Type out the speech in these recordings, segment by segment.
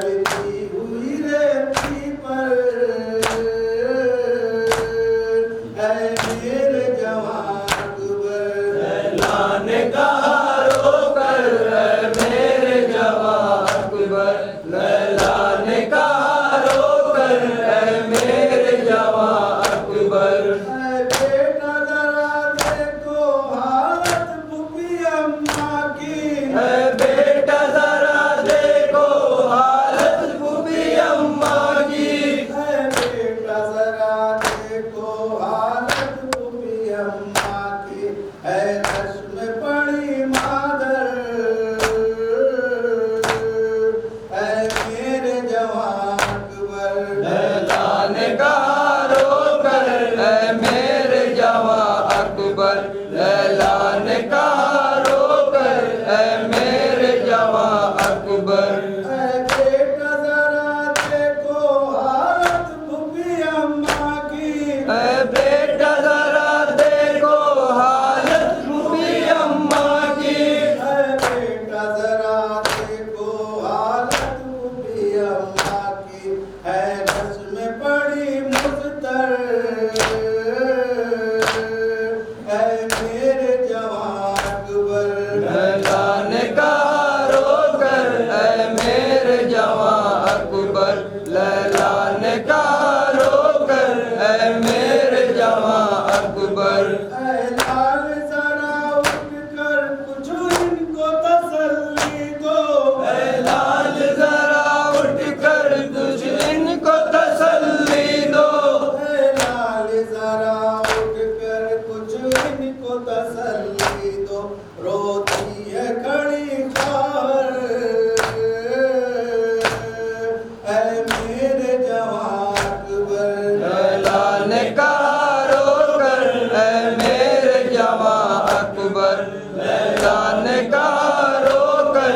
चलती हुई रेती पर ऐ मेरे जवान अकबर लैलाने कहा रोकर ऐ मेरे जवान अकबर लैलाने कहा रोकर ऐ मेरे जवान अकबर ऐ बेटा जरा देखो हालत फूफी अम्मा की ऐ बेटा जरा देखो हालत फूफी अम्मा की ऐ बेटा जरा देखो हालत फूफी अम्मा की ऐ रश में पड़ी मादर ऐ मेरे जवान अकबर लैलाने कहा रोकर ऐ मेरे जवान अकबर लैलाने कहा रोकर ऐ मेरे जवान अकबर ऐ बेटा जरा देखो हालत फूफी अम्मा की ऐ बेटा जरा देखो हालत फूफी अम्मा की ऐ बेटा जरा देखो हालत फूफी अम्मा की है रस में पड़ी मुझतर ऐ मेरे जवान अकबर लैलाने कहा रोकर ऐ मेरे जवान अकबर लैलाने कहा रोकर ऐ मेरे जवान अकबर ऐ लाल जरा उठ कर कुछ इनको तसल्ली दो ऐ लाल जरा उठ कर कुछ इनको तसल्ली दो ऐ लाल जरा उठ कर कुछ इनको तसल्ली दो रोती है खड़ी ख्वार ऐ मेरे जवान अकबर लैलाने कहा रोकर ऐ मेरे जवान अकबर लैलाने कहा रोकर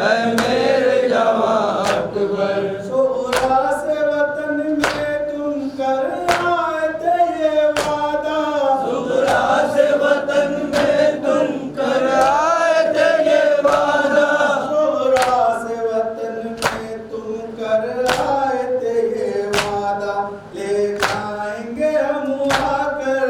ऐ मेरे जवान अकबर सोरा से वतन में तुम कर आए थे ये वादा सुगरा से वतन में तुम कर आए थे ये वादा सोरा से वतन में तुम कर आए थे ये वादा ले जाएंगे हम आकर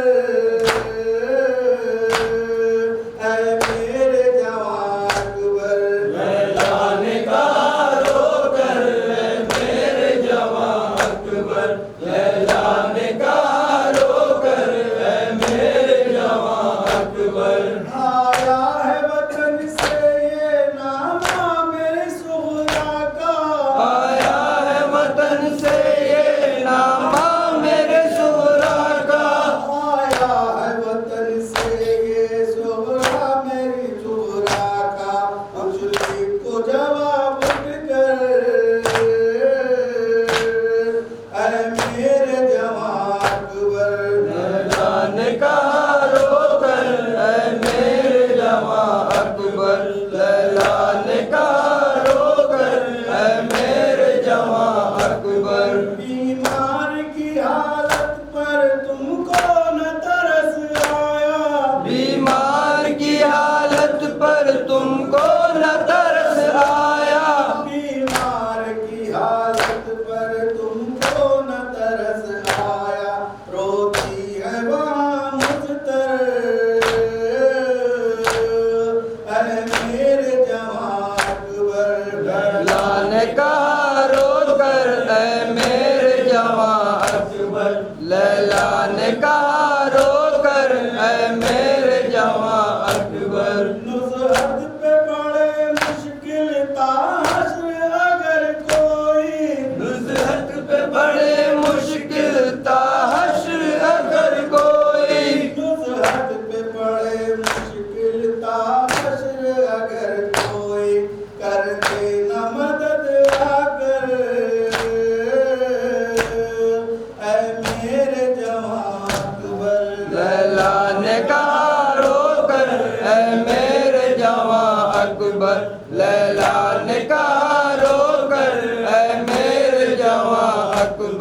ऐ मेरे जवान अकबर लैलाने कहा रोकर ऐ मेरे जवान अकबर लैलाने कहा रोकर ऐ मेरे जवान अकबर आया है वतन से ये नामा मेरी सुहरा का आया है वतन से ये नामा मेरे सुहरा का आया है वतन से ये सुहरा मेरी सुहरा का अंशुली को जवाब उठकर ऐ मेरे जवान अकबर लैलाने कहा रोकर ऐ मेरे जवान अकबर लैलाने कहा रोकर ऐ मेरे जवान अकबर बीमार की हालत पर तुमको न तरस आया बीमार की हालत पर तुमको न तरस आया बीमार की हालत पर तुमको न तरस आया रोती है वहाँ मुझतर ऐ मेरे जवान अकबर लैलाने कहा रोकर ऐ मेरे जवान अकबर लैलाने कहा रोकर ऐ मेरे जवान अकबर नुसरत पे पड़े मुश्किल ताशर अगर कोई नुसरत पे बड़े मुश्किल ताहश्र अगर कोई नुसरत पे पड़े मुश्किल ताशर अगर कोई कर दे न मदद आकर ऐ मेरे जवान अकबर लैलाने कहा रोकर ऐ मेरे जवान अकबर लैलाने कहा रोकर ऐ मेरे जवान अकबर